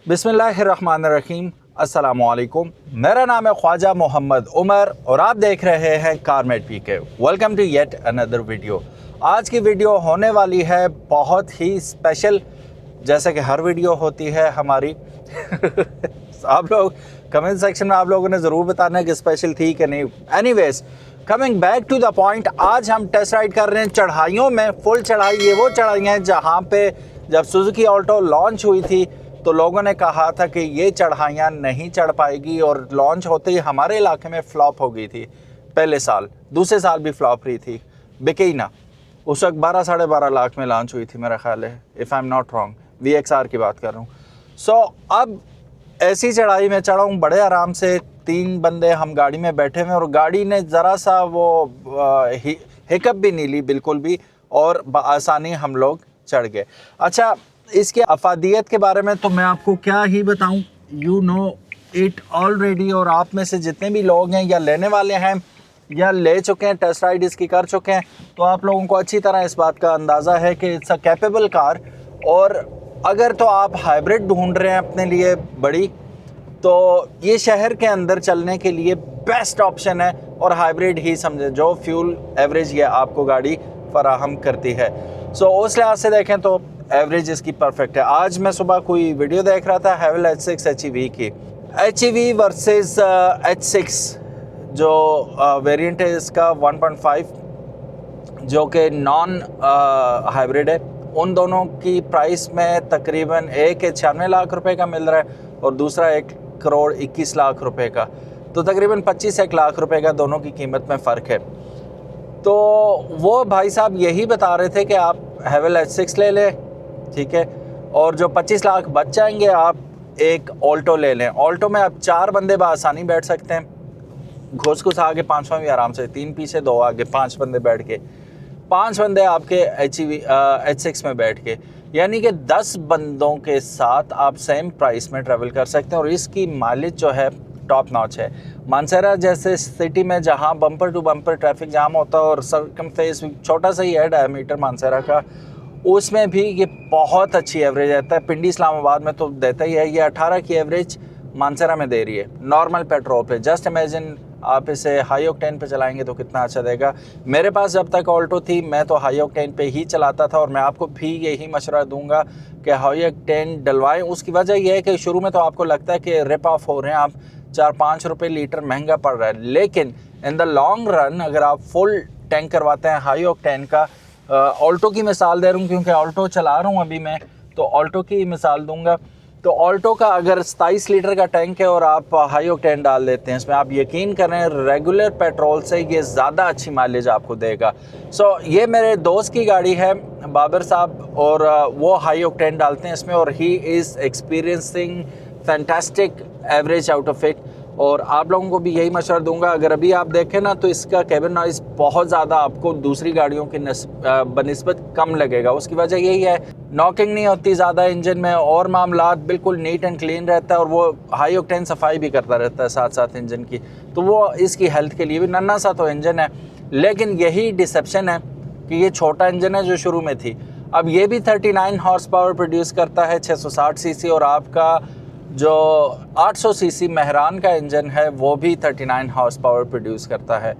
बिस्मिल्लाहिर्रहमानिर्रहीम, अस्सलामुअलैकुम। मेरा नाम है ख्वाजा मोहम्मद उमर और आप देख रहे हैं Carmate PK. Welcome to yet another video. आज की वीडियो होने वाली है बहुत ही स्पेशल, जैसे कि हर वीडियो होती है हमारी। आप लोग कमेंट सेक्शन में आप लोगों ने ज़रूर बताना है कि स्पेशल थी कि नहीं। Anyways, coming back to the point, आज हम टेस्ट राइड कर रहे हैं चढ़ाइयों में। फुल चढ़ाई, ये वो चढ़ाई हैं जहाँ पे जब सुजुकी ऑल्टो लॉन्च हुई थी तो लोगों ने कहा था कि ये चढ़ाइयाँ नहीं चढ़ पाएगी, और लॉन्च होते ही हमारे इलाके में फ्लॉप हो गई थी। पहले साल, दूसरे साल भी फ्लॉप रही थी, बिके ही ना। उस वक्त 12-12.5 लाख में लॉन्च हुई थी मेरा ख्याल है, if I am not wrong. VXR की बात कर रहा हूँ। सो अब ऐसी चढ़ाई में चढ़ा हूँ बड़े आराम से। 3 बंदे हम गाड़ी में बैठे हुए, और गाड़ी ने ज़रा सा वो हिकअप भी नहीं ली बिल्कुल भी, और आसानी हम लोग चढ़ गए। अच्छा, इसके अफादियत के बारे में तो मैं आपको क्या ही बताऊं, यू नो इट ऑलरेडी। और आप में से जितने भी लोग हैं या लेने वाले हैं या ले चुके हैं, टेस्ट राइड इसकी कर चुके हैं, तो आप लोगों को अच्छी तरह इस बात का अंदाज़ा है कि इट्स अ कैपेबल कार। और अगर तो आप हाइब्रिड ढूंढ रहे हैं अपने लिए बड़ी, तो ये शहर के अंदर चलने के लिए बेस्ट ऑप्शन है। और हाइब्रिड ही समझे, जो फ्यूल एवरेज ये आपको गाड़ी फराहम करती है। सो उस लिहाज से देखें तो एवरेज इसकी परफेक्ट है। आज मैं सुबह कोई वीडियो देख रहा था हैवेल H6 HEV की, HEV वर्सेस H6 जो वेरिएंट है इसका 1.5, जो कि नॉन हाइब्रिड है। उन दोनों की प्राइस में तकरीबन एक 96 लाख रुपए का मिल रहा है और दूसरा 1,21 लाख रुपए का, तो तकरीबन 25 लाख रुपए का दोनों की कीमत में फ़र्क है। तो वो भाई साहब यही बता रहे थे कि आप हैवेल H6 ले लें, ठीक है, और जो 25 लाख बच जाएंगे आप एक ऑल्टो ले लें। ऑल्टो में आप 4 बंदे बआसानी बैठ सकते हैं, घुस आगे, 5वां भी आराम से, 3 पीछे 2 आगे, 5 बंदे बैठ के, 5 बंदे आपके H6 में बैठ के, यानी कि 10 बंदों के साथ आप सेम प्राइस में ट्रैवल कर सकते हैं। और इसकी माइलेज जो है टॉप नॉच है। मानसरा जैसे सिटी में जहाँ bumper to bumper traffic jam होता है और सरकमफेस छोटा सा ही है डायमीटर मानसरा का, उसमें भी ये बहुत अच्छी एवरेज रहता है। पिंडी इस्लामाबाद में तो देता ही है। ये 18 की एवरेज मानसरा में दे रही है नॉर्मल पेट्रोल पे। जस्ट इमेजिन आप इसे हाई ऑक्टेन पे चलाएंगे तो कितना अच्छा देगा। मेरे पास जब तक ऑल्टो थी मैं तो हाई ऑक्टेन पे ही चलाता था, और मैं आपको भी यही मशवरा दूंगा कि हाई ऑक्टेन डलवाएं। उसकी वजह यह है कि शुरू में तो आपको लगता है कि रिप ऑफ हो रहे हैं, आप 4-5 रुपये लीटर महंगा पड़ रहा है, लेकिन इन द लॉन्ग रन अगर आप फुल टैंक करवाते हैं हाई ऑक्टेन का, ऑल्टो की मिसाल दे रहा हूँ क्योंकि ऑल्टो चला रहा हूँ अभी मैं, तो ऑल्टो की मिसाल दूंगा। तो ऑल्टो का अगर 27 लीटर का टैंक है और आप हाई ऑक्टेन डाल देते हैं इसमें, आप यकीन करें रेगुलर पेट्रोल से ये ज़्यादा अच्छी माइलेज आपको देगा। सो ये मेरे दोस्त की गाड़ी है बाबर साहब, और वो हाई ऑक्टेन डालते हैं इसमें, और he is experiencing fantastic average out of it. और आप लोगों को भी यही मशवरा दूंगा, अगर अभी आप देखें ना तो इसका कैबिन नॉइज़ बहुत ज़्यादा आपको दूसरी गाड़ियों की बनिस्बत कम लगेगा। उसकी वजह यही है, नॉकिंग नहीं होती ज़्यादा इंजन में, और मामलात बिल्कुल नीट एंड क्लीन रहता है, और वो हाई ऑक्टेन सफाई भी करता रहता है साथ साथ इंजन की, तो वो इसकी हेल्थ के लिए भी। नन्ना सा तो इंजन है, लेकिन यही डिसेप्शन है कि ये छोटा इंजन है जो शुरू में थी। अब ये भी 39 हॉर्स पावर प्रोड्यूस करता है, 660 सीसी, और आपका जो 800 सीसी मेहरान का इंजन है वो भी 39 हॉर्स पावर प्रोड्यूस करता है।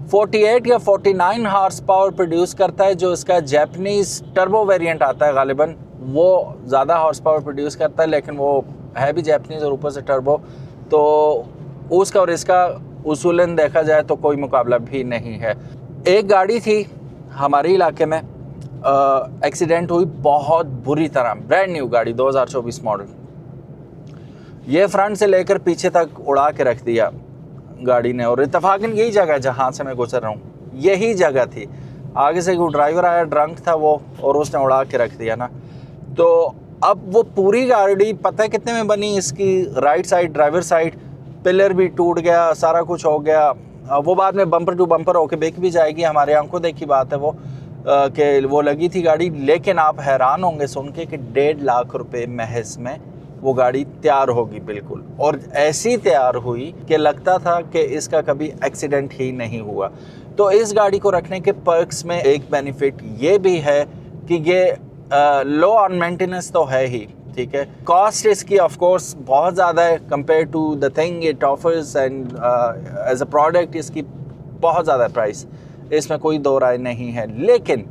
48 या 49 हॉर्स पावर प्रोड्यूस करता है जो इसका जैपनीज़ टर्बो वेरिएंट आता है, गालिबन वो ज़्यादा हॉर्स पावर प्रोड्यूस करता है, लेकिन वो है भी जैपनीज़ और ऊपर से टर्बो, तो उसका और इसका उसूलन देखा जाए तो कोई मुकाबला भी नहीं है। एक गाड़ी थी हमारे इलाके में, एक्सीडेंट हुई बहुत बुरी तरह, ब्रांड न्यू गाड़ी 2024 मॉडल, ये फ्रंट से लेकर पीछे तक उड़ा के रख दिया गाड़ी ने। और इत्तफाकन यही जगह जहाँ से मैं गुजर रहा हूँ यही जगह थी। आगे से कोई ड्राइवर आया, ड्रंक था वो, और उसने उड़ा के रख दिया ना। तो अब वो पूरी गाड़ी पता है कितने में बनी, इसकी right side driver side pillar भी टूट गया, सारा कुछ हो गया। वो बाद में बम्पर टू बम्पर होके बिक भी जाएगी, हमारे आंखों देखी बात है वो, कि वो लगी थी गाड़ी। लेकिन आप हैरान होंगे सुन के कि 1.5 लाख रुपए महज में वो गाड़ी तैयार होगी बिल्कुल, और ऐसी तैयार हुई कि लगता था कि इसका कभी एक्सीडेंट ही नहीं हुआ। तो इस गाड़ी को रखने के पर्क्स में एक बेनिफिट ये भी है कि ये लो ऑन मेंटेनेंस तो है ही, ठीक है। कॉस्ट इसकी ऑफ कोर्स बहुत ज़्यादा है compare to the thing it offers and as a product इसकी बहुत ज़्यादा प्राइस, इसमें कोई दो राय नहीं है। लेकिन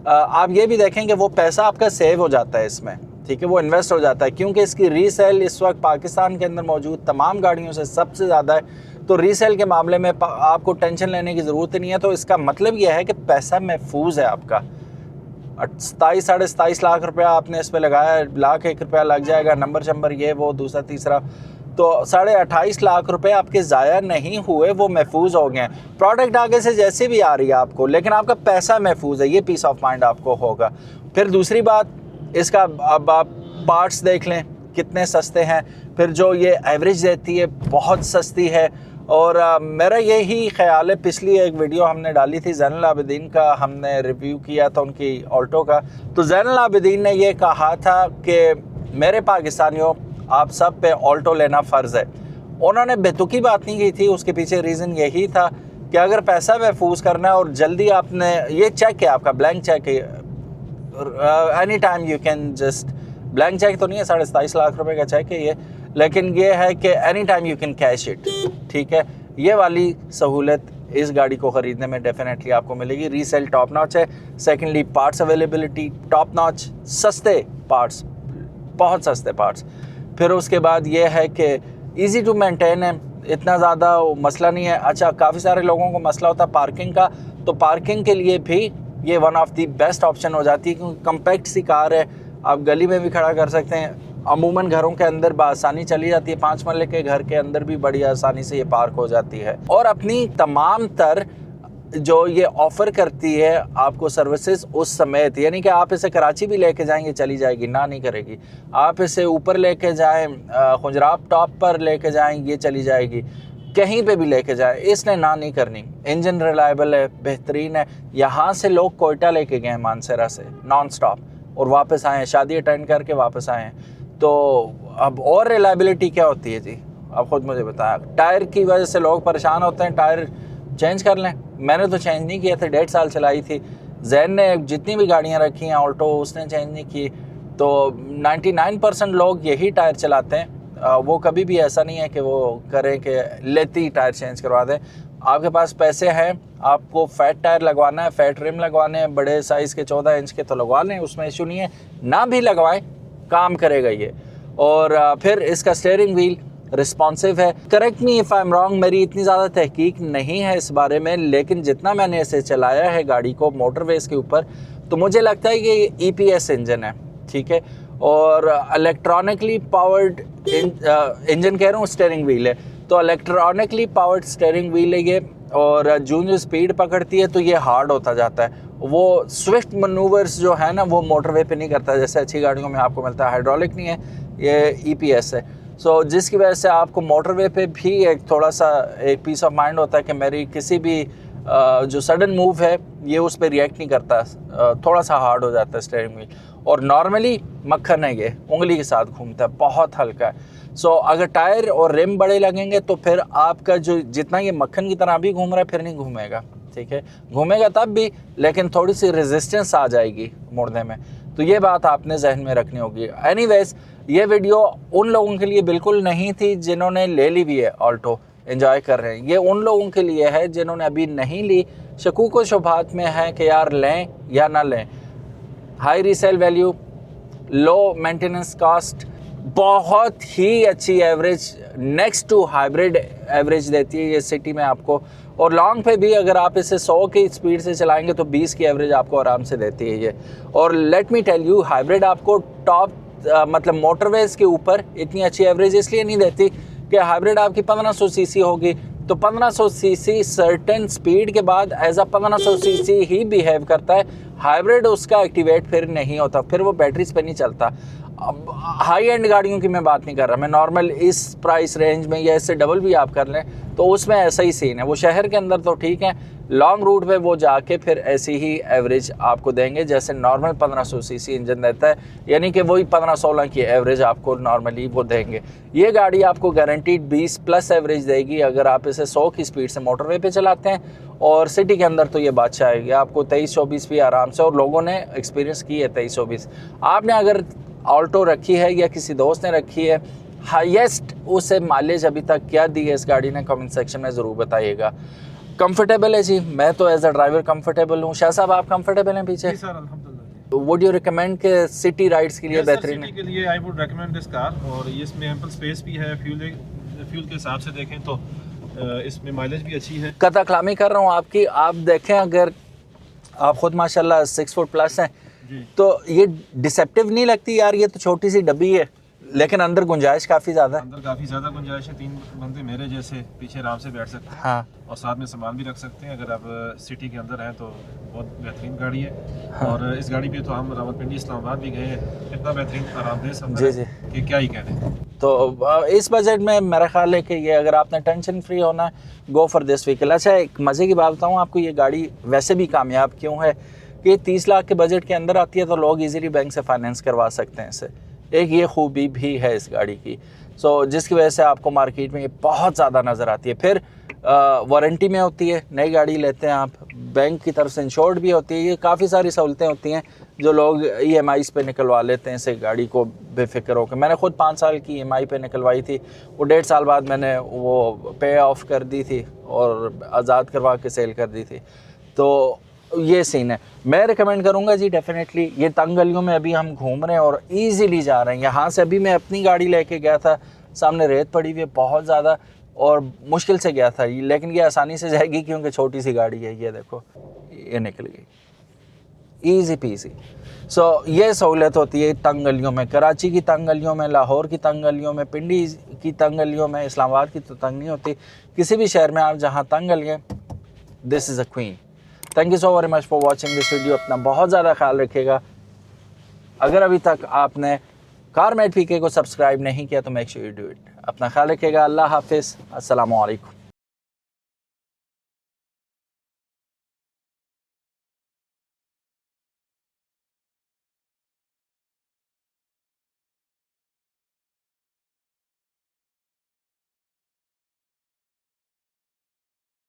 आप ये भी देखें कि वो पैसा आपका सेव हो जाता है इसमें, ठीक है, वो इन्वेस्ट हो जाता है, क्योंकि इसकी रीसेल इस वक्त पाकिस्तान के अंदर मौजूद तमाम गाड़ियों से सबसे ज़्यादा है। तो रीसेल के मामले में आपको टेंशन लेने की ज़रूरत नहीं है। तो इसका मतलब यह है कि पैसा महफूज है आपका। 27 साढ़े 27 लाख रुपया आपने इस पर लगाया, ₹1,01,000 लग जाएगा, नंबर शंबर ये वो दूसरा तीसरा, तो 28.5 लाख रुपए आपके ज़ाया नहीं हुए, वो महफूज हो गए। प्रोडक्ट आगे से जैसे भी आ रही है आपको, लेकिन आपका पैसा महफूज है, ये पीस ऑफ माइंड आपको होगा। फिर दूसरी बात, इसका अब आप पार्ट्स देख लें कितने सस्ते हैं, फिर जो ये एवरेज देती है बहुत सस्ती है। और मेरा यही ख्याल है, पिछली एक वीडियो हमने डाली थी ज़ैनुल आबिदीन का, हमने रिव्यू किया था उनकी ऑल्टो का, तो ज़ैनुल आबिदीन ने ये कहा था कि मेरे पाकिस्तानियों आप सब पे ऑल्टो लेना फ़र्ज़ है। उन्होंने बेतुकी बात नहीं की थी, उसके पीछे रीज़न यही था कि अगर पैसा महफूज करना है और जल्दी आपने ये चेक है, आपका ब्लैंक चेक है, any time you can just, blank cheque तो नहीं है, 27.5 लाख रुपए का चेक है ये, लेकिन ये है कि any time you can cash it, ठीक है। ये वाली सहूलत इस गाड़ी को ख़रीदने में डेफिनेटली आपको मिलेगी। रीसेल टॉप नॉच है। Secondly parts availability top notch, सस्ते पार्ट्स, बहुत सस्ते पार्ट्स। फिर उसके बाद ये है कि ईज़ी टू मेंटेन है, इतना ज़्यादा मसला नहीं है। अच्छा, काफ़ी सारे लोगों को मसला होता है पार्किंग का, तो पार्किंग के लिए भी ये one of the best option हो जाती है, क्योंकि कम्पैक्ट सी कार है, आप गली में भी खड़ा कर सकते हैं। अमूमन घरों के अंदर बआसानी चली जाती है, 5 मरले के घर के अंदर भी बड़ी आसानी से ये पार्क हो जाती है। और अपनी तमाम तर जो ये ऑफ़र करती है आपको सर्विसेज उस समेत, यानी कि आप इसे कराची भी लेके जाएंगे चली जाएगी, ना नहीं करेगी। आप इसे ऊपर लेके जाएं, खुजराब टॉप पर लेके जाएं, ये चली जाएगी। कहीं पे भी लेके जाए, इसने ना नहीं करनी। इंजन रिलायबल है, बेहतरीन है। यहाँ से लोग कोयटा लेके गए मानसरा से नॉन स्टॉप और वापस आए, शादी अटेंड करके वापस आए। तो अब और रिलायबिलिटी क्या होती है जी, आप ख़ुद मुझे बताया। टायर की वजह से लोग परेशान होते हैं, टायर चेंज कर लें। मैंने तो चेंज नहीं किया था, 1.5 साल चलाई थी। जैन ने जितनी भी गाड़ियाँ रखी हैं ऑल्टो, उसने चेंज नहीं की। तो 99% लोग यही टायर चलाते हैं। वो कभी भी ऐसा नहीं है कि वो करें कि लेते ही टायर चेंज करवा दें। आपके पास पैसे हैं, आपको फैट टायर लगवाना है, फैट रिम लगवाने हैं, बड़े साइज़ के 14 इंच के, तो लगवा लें, उसमें इशू नहीं है। ना भी लगवाएं, काम करेगा ये। और फिर इसका स्टीयरिंग व्हील रिस्पॉन्सिव है। Correct me if I am wrong, मेरी इतनी ज़्यादा तहकीक नहीं है इस बारे में, लेकिन जितना मैंने इसे चलाया है गाड़ी को मोटरवेज़ के ऊपर, तो मुझे लगता है कि EPS इंजन है, ठीक है। और इलेक्ट्रॉनिकली पावर्ड इंजन कह रहा हूँ, स्टीयरिंग व्हील है, तो इलेक्ट्रॉनिकली पावर्ड स्टीयरिंग व्हील है ये। और जो स्पीड पकड़ती है तो ये हार्ड होता जाता है। वो स्विफ्ट मनूवर्स जो है ना, वो मोटरवे पे नहीं करता, जैसे अच्छी गाड़ियों में आपको मिलता है। हाइड्रोलिक नहीं है, ये EPS है। सो जिसकी वजह से आपको मोटरवे पे भी एक थोड़ा सा एक पीस ऑफ माइंड होता है कि मेरी किसी भी जो सडन मूव है ये उस पर रिएक्ट नहीं करता, थोड़ा सा हार्ड हो जाता है स्टीयरिंग व्हील। और नॉर्मली मक्खन है, ये उंगली के साथ घूमता है, बहुत हल्का है। सो अगर टायर और रिम बड़े लगेंगे तो फिर आपका जो जितना ये मक्खन की तरह भी घूम रहा है फिर नहीं घूमेगा, ठीक है। घूमेगा तब भी, लेकिन थोड़ी सी रेजिस्टेंस आ जाएगी मुड़ने में। तो ये बात आपने जहन में रखनी होगी। एनीवेज, ये वीडियो उन लोगों के लिए बिल्कुल नहीं थी जिन्होंने ले ली भी है ऑल्टो, एंजॉय कर रहे हैं। ये उन लोगों के लिए है जिन्होंने अभी नहीं ली, शकूक व शुबहात में है कि यार लें या ना लें। High resale value, low maintenance cost, बहुत ही अच्छी average, next to hybrid average देती है ये सिटी में आपको। और लॉन्ग पे भी अगर आप इसे 100 की स्पीड से चलाएंगे तो 20 की एवरेज आपको आराम से देती है ये। और let me tell you, hybrid आपको टॉप मतलब मोटरवेज के ऊपर इतनी अच्छी एवरेज इसलिए नहीं देती कि हाइब्रिड आपकी 1500 सीसी होगी, तो 1500 सीसी सर्टेन स्पीड के बाद एज अ 1500 सीसी ही बिहेव करता है। हाइब्रिड उसका एक्टिवेट फिर नहीं होता, फिर वो बैटरीज पे नहीं चलता। अब हाई एंड गाड़ियों की मैं बात नहीं कर रहा, मैं नॉर्मल इस प्राइस रेंज में या इससे डबल भी आप कर लें तो उसमें ऐसा ही सीन है। वो शहर के अंदर तो ठीक है, लॉन्ग रूट पे वो जाके फिर ऐसी ही एवरेज आपको देंगे जैसे नॉर्मल 1500 सीसी इंजन देता है, यानी कि वही 15-16 की एवरेज आपको नॉर्मली वो देंगे। ये गाड़ी आपको गारंटीड 20 प्लस एवरेज देगी अगर आप इसे 100 की स्पीड से मोटरवे पे चलाते हैं। और सिटी के अंदर तो ये बादशाह आएगी आपको 23-24 भी आराम से, और लोगों ने एक्सपीरियंस की है 23-24। आपने अगर ऑल्टो रखी है या किसी दोस्त ने रखी है, हाईएस्ट उसे माइलेज अभी तक क्या दी है इस गाड़ी ने, कमेंट सेक्शन में ज़रूर बताइएगा। कंफर्टेबल है जी, मैं तो एज अ ड्राइवर कंफर्टेबल हूँ। शाह साहब आप कंफर्टेबल हैं पीछे? सर अल्हम्दुलिल्लाह। वुड यू रिकमेंड के सिटी राइड्स के लिए बेहतरीन है? सिटी के लिए I would recommend this car, और ये इसमें एम्पल स्पेस भी है। फ्यूल के हिसाब से देखें तो इसमें माइलेज भी अच्छी है। कता कलामी कर रहा हूँ आपकी, आप देखें अगर आप खुद माशाल्लाह 6 फुट प्लस हैं तो ये डिसेप्टिव नहीं लगती यार, ये तो छोटी सी डब्बी है लेकिन अंदर गुंजाइश काफ़ी ज़्यादा है। अंदर काफ़ी ज़्यादा गुंजाइश है, 3 बंदे मेरे जैसे पीछे आराम से बैठ सकते हैं। हाँ, और साथ में सामान भी रख सकते हैं। अगर आप सिटी के अंदर हैं तो बहुत बेहतरीन गाड़ी है। हाँ। और इस गाड़ी पे तो हम रावलपिंडी इस्लामाबाद भी गए हैं, इतना बेहतरीन आरामदेह सफर है कि क्या ही कहने। तो इस बजट में मेरा ख्याल है कि ये अगर आपने टेंशन फ्री होना है, गो फॉर दिस व्हीकल। अच्छा, एक मज़े की बात बताऊँ आपको, ये गाड़ी वैसे भी कामयाब क्यों है कि 30 लाख के बजट के अंदर आती है तो लोग इजीली बैंक से फाइनेंस करवा सकते हैं इसे। एक ये खूबी भी है इस गाड़ी की, जिसकी वजह से आपको मार्केट में ये बहुत ज़्यादा नज़र आती है। फिर वारंटी में होती है, नई गाड़ी लेते हैं आप, बैंक की तरफ से इंश्योर्ड भी होती है। ये काफ़ी सारी सहूलतें होती हैं जो लोग EMIs पे निकलवा लेते हैं इसे गाड़ी को बेफिक्र होकर। मैंने खुद 5 साल की EMI पे निकलवाई थी, वो 1.5 साल बाद मैंने वो पे ऑफ कर दी थी और आज़ाद करवा के सेल कर दी थी। तो ये सीन है। मैं रिकमेंड करूँगा जी डेफिनेटली। ये तंग गलियों में अभी हम घूम रहे हैं और ईज़िली जा रहे हैं। यहाँ से अभी मैं अपनी गाड़ी लेके गया था, सामने रेत पड़ी हुई है बहुत ज़्यादा और मुश्किल से गया था, लेकिन ये आसानी से जाएगी क्योंकि छोटी सी गाड़ी है। ये देखो, ये निकल गई ईज़ी पीसी। ये सहूलत होती है तंग गलियों में, कराची की तंग गलियों में, लाहौर की तंग गलियों में, पिंडी की तंग गलियों में, इस्लामाबाद की तो तंग नहीं होती। किसी भी शहर में आप जहाँ तंग गलियाँ, this is a queen. Thank you so very much for watching this video. अपना बहुत ज़्यादा ख्याल रखिएगा। अगर अभी तक आपने कारमेट PK को सब्सक्राइब नहीं किया तो make sure you do it. अपना ख्याल रखिएगा। अल्लाह हाफिज़, अस्सलामु अलैकुम।